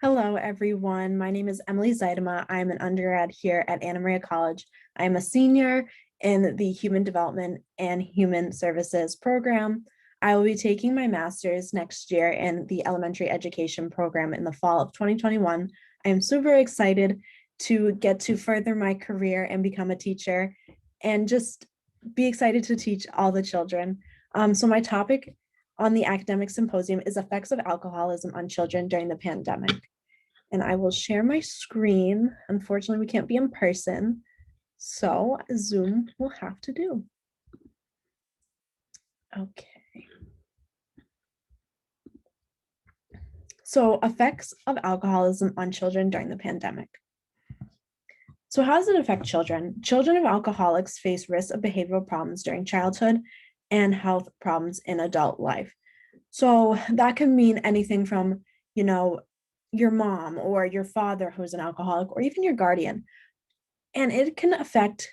Hello, everyone. My name is Emilee Zuidema. I'm an undergrad here at Anna Maria College. I'm a senior in the Human Development and Human Services program. I will be taking my master's next year in the elementary education program in the fall of 2021. I am super excited to get to further my career and become a teacher and just be excited to teach all the children. So my topic on the academic symposium is effects of alcoholism on children during the pandemic. And I will share my screen. Unfortunately, we can't be in person, so Zoom will have to do. Okay. So effects of alcoholism on children during the pandemic. So how does it affect children? Children of alcoholics face risks of behavioral problems during childhood and health problems in adult life. So that can mean anything from, your mom or your father who's an alcoholic, or even your guardian. And it can affect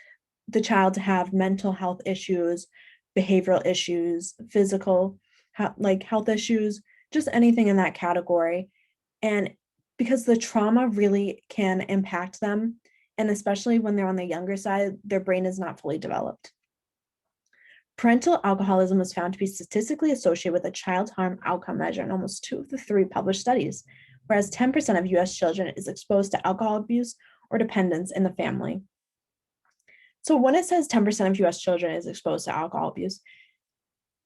the child to have mental health issues, behavioral issues, physical, health issues, just anything in that category. And because the trauma really can impact them, and especially when they're on the younger side, their brain is not fully developed. Parental alcoholism was found to be statistically associated with a child harm outcome measure in almost 2 of the 3 published studies, whereas 10% of US children is exposed to alcohol abuse or dependence in the family. So when it says 10% of US children is exposed to alcohol abuse,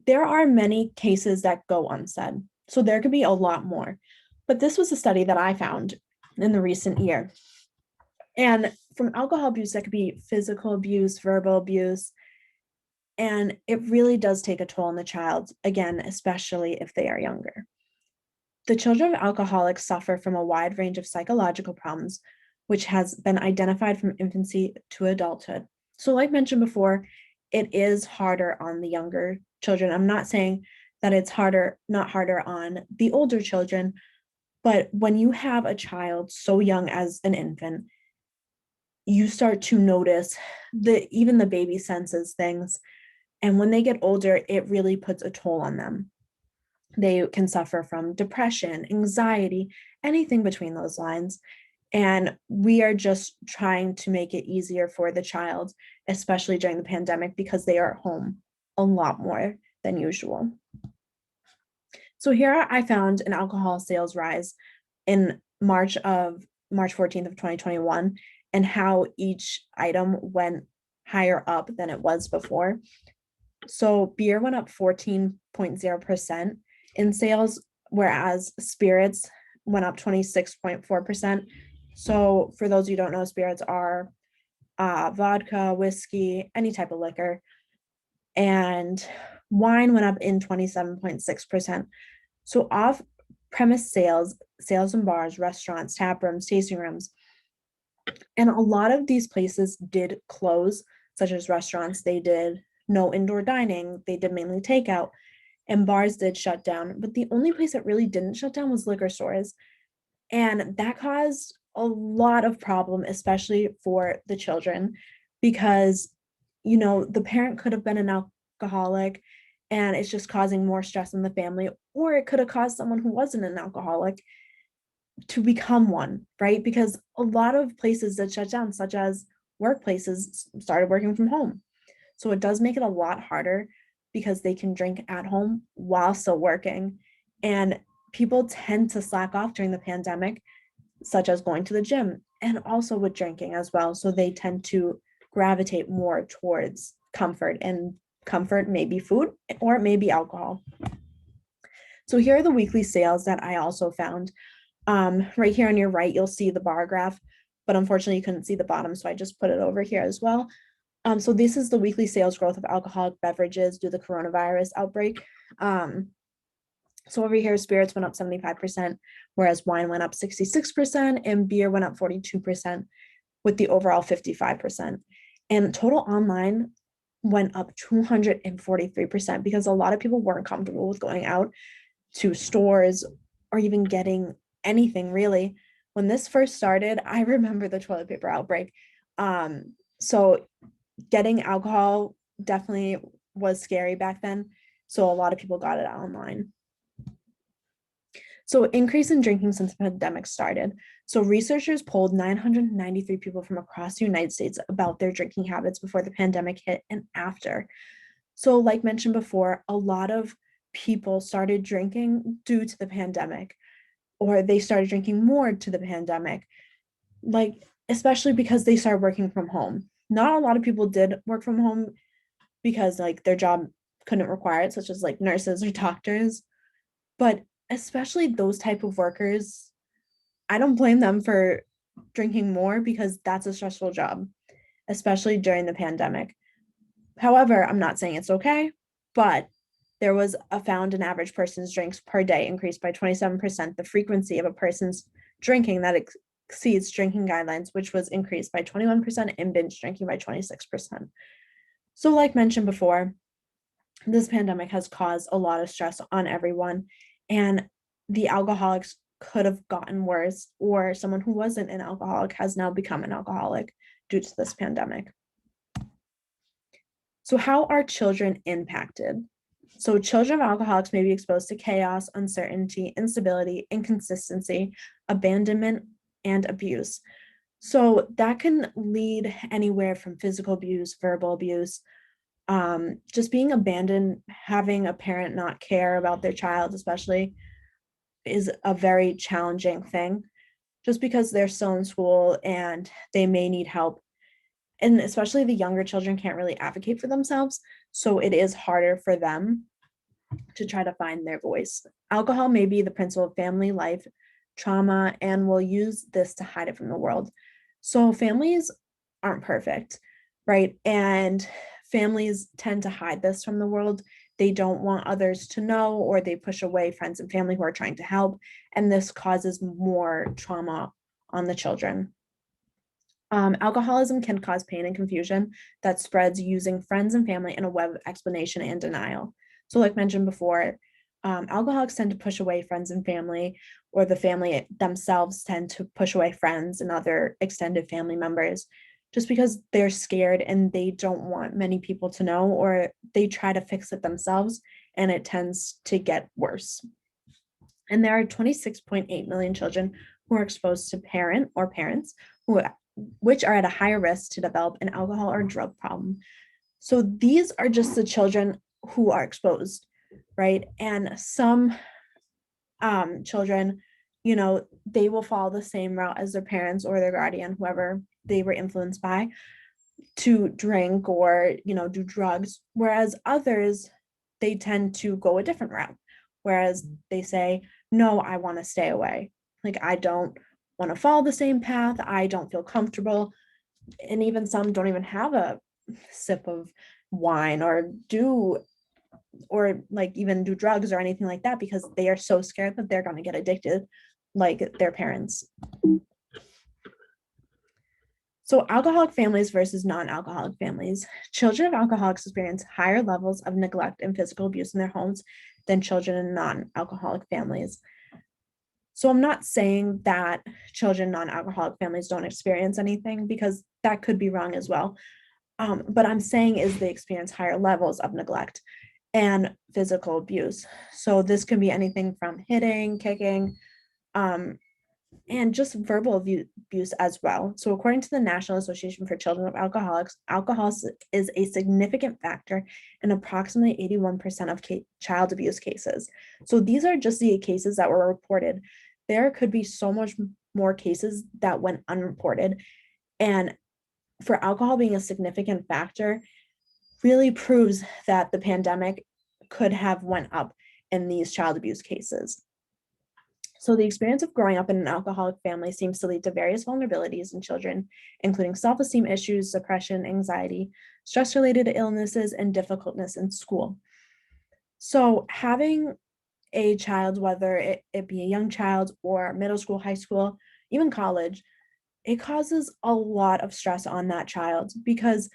there are many cases that go unsaid. So there could be a lot more. But this was a study that I found in the recent year. And from alcohol abuse, that could be physical abuse, verbal abuse, and it really does take a toll on the child, again, especially if they are younger. The children of alcoholics suffer from a wide range of psychological problems, which has been identified from infancy to adulthood. So like mentioned before, it is harder on the younger children. I'm not saying that it's not harder on the older children, but when you have a child so young as an infant, you start to notice even the baby senses things. And when they get older, it really puts a toll on them. They can suffer from depression, anxiety, anything between those lines. And we are just trying to make it easier for the child, especially during the pandemic, because they are at home a lot more than usual. So here I found an alcohol sales rise in March 14th of 2021, and how each item went higher up than it was before. So beer went up 14.0% in sales, whereas spirits went up 26.4%. So for those who don't know, spirits are vodka, whiskey, any type of liquor. And wine went up in 27.6%. So off-premise sales in bars, restaurants, tap rooms, tasting rooms, and a lot of these places did close, such as restaurants, they did no indoor dining, they did mainly takeout, and bars did shut down. But the only place that really didn't shut down was liquor stores. And that caused a lot of problem, especially for the children, because, the parent could have been an alcoholic and it's just causing more stress in the family, or it could have caused someone who wasn't an alcoholic to become one, right? Because a lot of places that shut down, such as workplaces, started working from home. So it does make it a lot harder because they can drink at home while still working. And people tend to slack off during the pandemic, such as going to the gym and also with drinking as well. So they tend to gravitate more towards comfort, and comfort may be food or it may be alcohol. So here are the weekly sales that I also found. Right here on your right, you'll see the bar graph, but unfortunately you couldn't see the bottom, so I just put it over here as well. So this is the weekly sales growth of alcoholic beverages due to the coronavirus outbreak. So over here, spirits went up 75%, whereas wine went up 66% and beer went up 42%, with the overall 55%. And total online went up 243% because a lot of people weren't comfortable with going out to stores or even getting anything really. When this first started, I remember the toilet paper outbreak. So getting alcohol definitely was scary back then. So a lot of people got it online. So increase in drinking since the pandemic started. So researchers polled 993 people from across the United States about their drinking habits before the pandemic hit and after. So like mentioned before, a lot of people started drinking due to the pandemic, or they started drinking more to the pandemic, like especially because they started working from home. Not a lot of people did work from home because like their job couldn't require it, such as like nurses or doctors, but especially those type of workers, I don't blame them for drinking more because that's a stressful job, especially during the pandemic. However, I'm not saying it's okay, but there was a found an average person's drinks per day increased by 27%, the frequency of a person's drinking that exceeds drinking guidelines, which was increased by 21%, and binge drinking by 26%. So, like mentioned before, this pandemic has caused a lot of stress on everyone, and the alcoholics could have gotten worse, or someone who wasn't an alcoholic has now become an alcoholic due to this pandemic. So, how are children impacted? So, children of alcoholics may be exposed to chaos, uncertainty, instability, inconsistency, abandonment, and abuse. So, that can lead anywhere from physical abuse, verbal abuse, just being abandoned, having a parent not care about their child, especially, is a very challenging thing just because they're still in school and they may need help. And especially the younger children can't really advocate for themselves. So it is harder for them to try to find their voice. Alcohol may be the principal of family life trauma and will use this to hide it from the world. So families aren't perfect, right? And families tend to hide this from the world. They don't want others to know, or they push away friends and family who are trying to help. And this causes more trauma on the children. Alcoholism can cause pain and confusion that spreads using friends and family in a web of explanation and denial. So, like mentioned before, alcoholics tend to push away friends and family, or the family themselves tend to push away friends and other extended family members just because they're scared and they don't want many people to know, or they try to fix it themselves and it tends to get worse. And there are 26.8 million children who are exposed to parent or parents who which are at a higher risk to develop an alcohol or drug problem. So these are just the children who are exposed, right? And some children, they will follow the same route as their parents or their guardian, whoever they were influenced by, to drink or, do drugs. Whereas others, they tend to go a different route. Whereas they say, no, I want to stay away. Like, I don't want to follow the same path. I don't feel comfortable. And even some don't even have a sip of wine or like even do drugs or anything like that because they are so scared that they're going to get addicted like their parents. So alcoholic families versus non-alcoholic families. Children of alcoholics experience higher levels of neglect and physical abuse in their homes than children in non-alcoholic families. So I'm not saying that children in non-alcoholic families don't experience anything, because that could be wrong as well. But I'm saying is they experience higher levels of neglect and physical abuse. So this can be anything from hitting, kicking, and just verbal abuse as well. So according to the National Association for Children of Alcoholics, alcohol is a significant factor in approximately 81% of child abuse cases. So these are just the cases that were reported. There could be so much more cases that went unreported. And for alcohol being a significant factor really proves that the pandemic could have went up in these child abuse cases. So the experience of growing up in an alcoholic family seems to lead to various vulnerabilities in children, including self-esteem issues, depression, anxiety, stress-related illnesses, and difficultness in school. So having a child, whether it be a young child or middle school, high school, even college, it causes a lot of stress on that child, because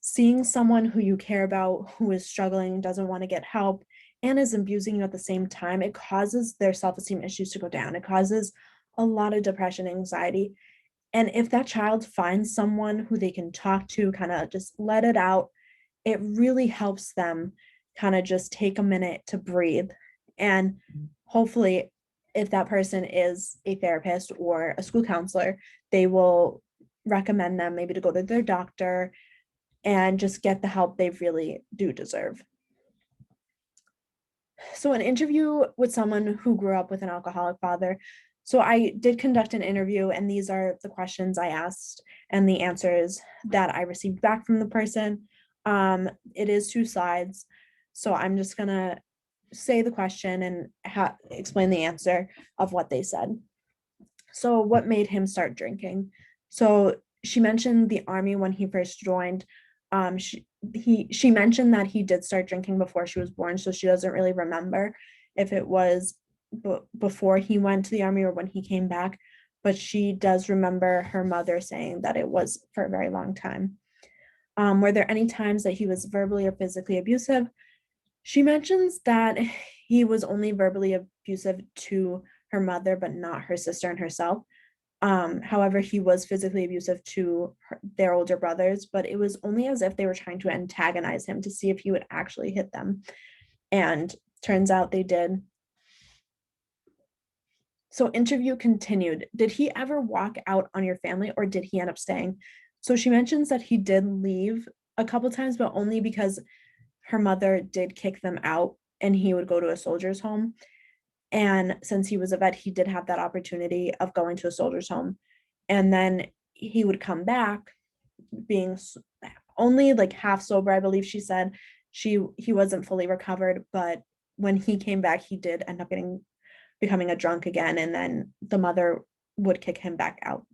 seeing someone who you care about who is struggling, doesn't want to get help, and is abusing you at the same time, it causes their self-esteem issues to go down. It causes a lot of depression, anxiety. And if that child finds someone who they can talk to, kind of just let it out, it really helps them kind of just take a minute to breathe. And hopefully if that person is a therapist or a school counselor, they will recommend them maybe to go to their doctor and just get the help they really do deserve. So an interview with someone who grew up with an alcoholic father. So I did conduct an interview, and these are the questions I asked and the answers that I received back from the person. It is two sides. So I'm just gonna say the question and explain the answer of what they said. So what made him start drinking? So she mentioned the army when he first joined. She mentioned that he did start drinking before she was born, so she doesn't really remember if it was before he went to the army or when he came back, but she does remember her mother saying that it was for a very long time. Were there any times that he was verbally or physically abusive? She mentions that he was only verbally abusive to her mother, but not her sister and herself. However, he was physically abusive to their older brothers, but it was only as if they were trying to antagonize him to see if he would actually hit them. And turns out they did. So interview continued. Did he ever walk out on your family, or did he end up staying? So she mentions that he did leave a couple times, but only because her mother did kick them out and he would go to a soldier's home. And since he was a vet, he did have that opportunity of going to a soldier's home. And then he would come back being only like half sober, I believe she said. He wasn't fully recovered, but when he came back, he did end up becoming a drunk again, and then the mother would kick him back out.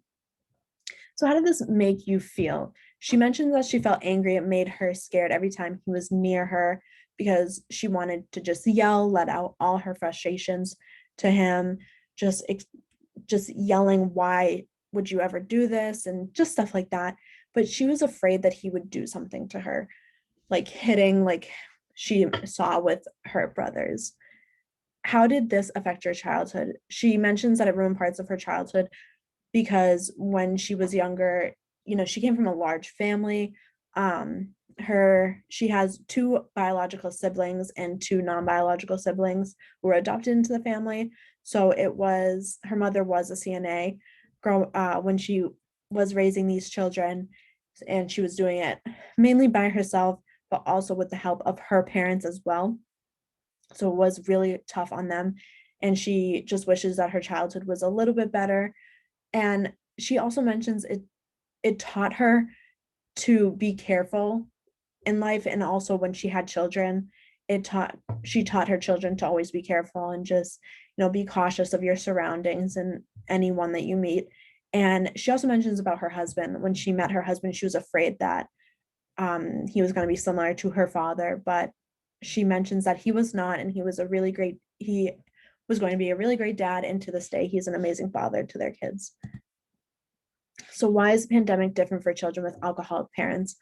So how did this make you feel? She mentioned that she felt angry. It made her scared every time he was near her because she wanted to just yell, let out all her frustrations to him, just just yelling, why would you ever do this? And just stuff like that. But she was afraid that he would do something to her, like hitting, like she saw with her brothers. How did this affect your childhood? She mentions that it ruined parts of her childhood because when she was younger, she came from a large family. She has two biological siblings and two non-biological siblings who were adopted into the family. So her mother was a CNA when she was raising these children, and she was doing it mainly by herself, but also with the help of her parents as well. So it was really tough on them. And she just wishes that her childhood was a little bit better. And she also mentions it taught her to be careful in life, and also when she had children, she taught her children to always be careful and just be cautious of your surroundings and anyone that you meet. And she also mentions about her husband. When she met her husband, she was afraid that he was going to be similar to her father, but she mentions that he was not, and he was going to be a really great dad, and to this day he's an amazing father to their kids. So why is the pandemic different for children with alcoholic parents?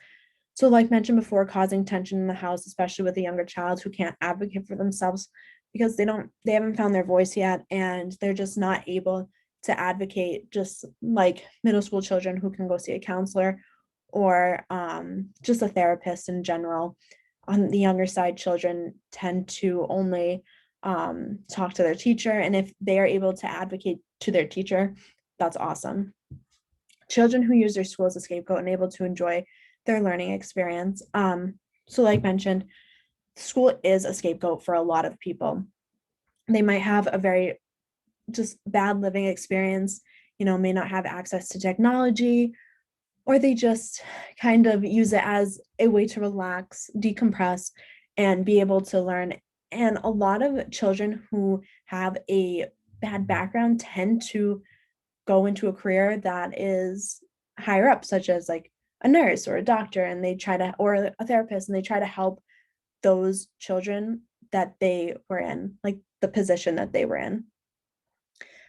So like mentioned before, causing tension in the house, especially with a younger child who can't advocate for themselves because they haven't found their voice yet, and they're just not able to advocate, just like middle school children who can go see a counselor or just a therapist in general. On the younger side, children tend to only talk to their teacher, and if they are able to advocate to their teacher, that's awesome. Children who use their school as a scapegoat and able to enjoy their learning experience. So like mentioned, school is a scapegoat for a lot of people. They might have a very just bad living experience, may not have access to technology, or they just kind of use it as a way to relax, decompress, and be able to learn. And a lot of children who have a bad background tend to go into a career that is higher up, such as like a nurse or a doctor, and or a therapist, and they try to help those children that they were in, like the position that they were in.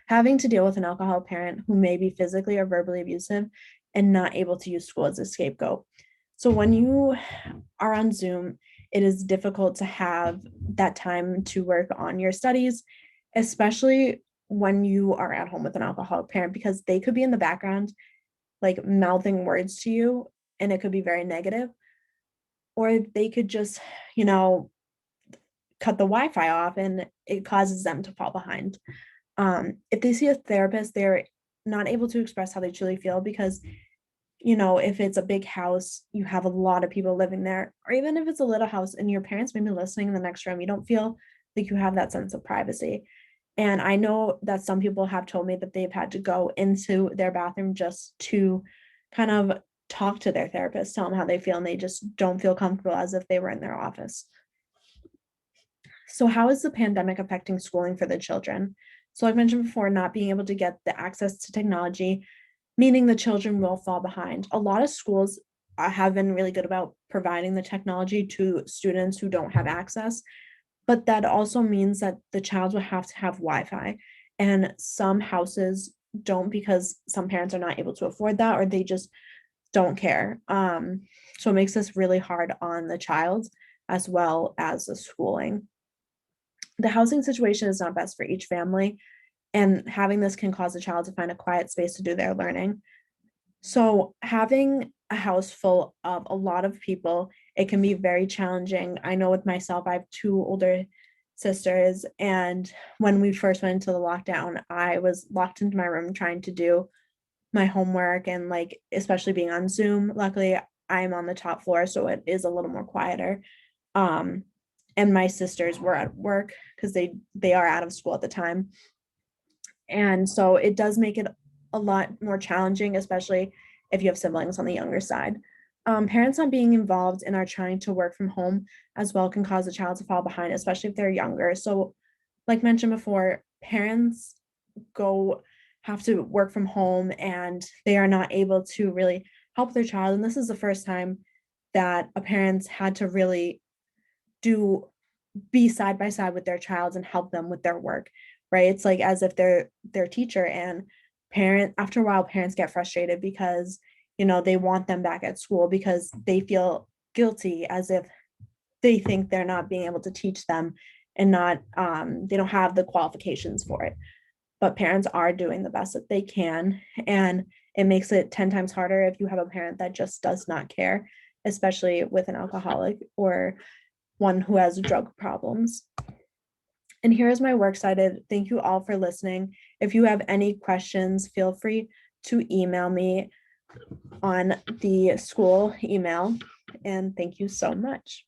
Having to deal with an alcoholic parent who may be physically or verbally abusive and not able to use school as a scapegoat. So when you are on Zoom, it is difficult to have that time to work on your studies, especially when you are at home with an alcoholic parent, because they could be in the background, like mouthing words to you, and it could be very negative. Or they could just, cut the Wi-Fi off, and it causes them to fall behind. If they see a therapist, they're not able to express how they truly feel because, if it's a big house, you have a lot of people living there, or even if it's a little house and your parents may be listening in the next room, you don't feel like you have that sense of privacy. And I know that some people have told me that they've had to go into their bathroom just to kind of talk to their therapist, tell them how they feel, and they just don't feel comfortable as if they were in their office. So, how is the pandemic affecting schooling for the children? So, like I mentioned before, not being able to get the access to technology, meaning the children will fall behind. A lot of schools have been really good about providing the technology to students who don't have access, but that also means that the child will have to have Wi-Fi. And some houses don't because some parents are not able to afford that or they just don't care. So it makes this really hard on the child as well as the schooling. The housing situation is not best for each family, and having this can cause a child to find a quiet space to do their learning. So, having a house full of a lot of people, it can be very challenging. I know with myself, I have two older sisters, and when we first went into the lockdown, I was locked into my room trying to do my homework and like especially being on Zoom. Luckily, I'm on the top floor, so it is a little more quieter. Um, and my sisters were at work because they are out of school at the time. And so it does make it a lot more challenging, especially if you have siblings on the younger side. Parents not being involved and are trying to work from home as well can cause a child to fall behind, especially if they're younger. So, like mentioned before, parents go have to work from home and they are not able to really help their child. And this is the first time that a parent's had to really do be side by side with their child and help them with their work, right? It's like as if they're their teacher, and parent after a while parents get frustrated because they want them back at school because they feel guilty as if they think they're not being able to teach them and not they don't have the qualifications for it. But parents are doing the best that they can, and it makes it 10 times harder if you have a parent that just does not care, especially with an alcoholic or one who has drug problems. And here's my works cited. Thank you all for listening. If you have any questions, feel free to email me on the school email. And thank you so much.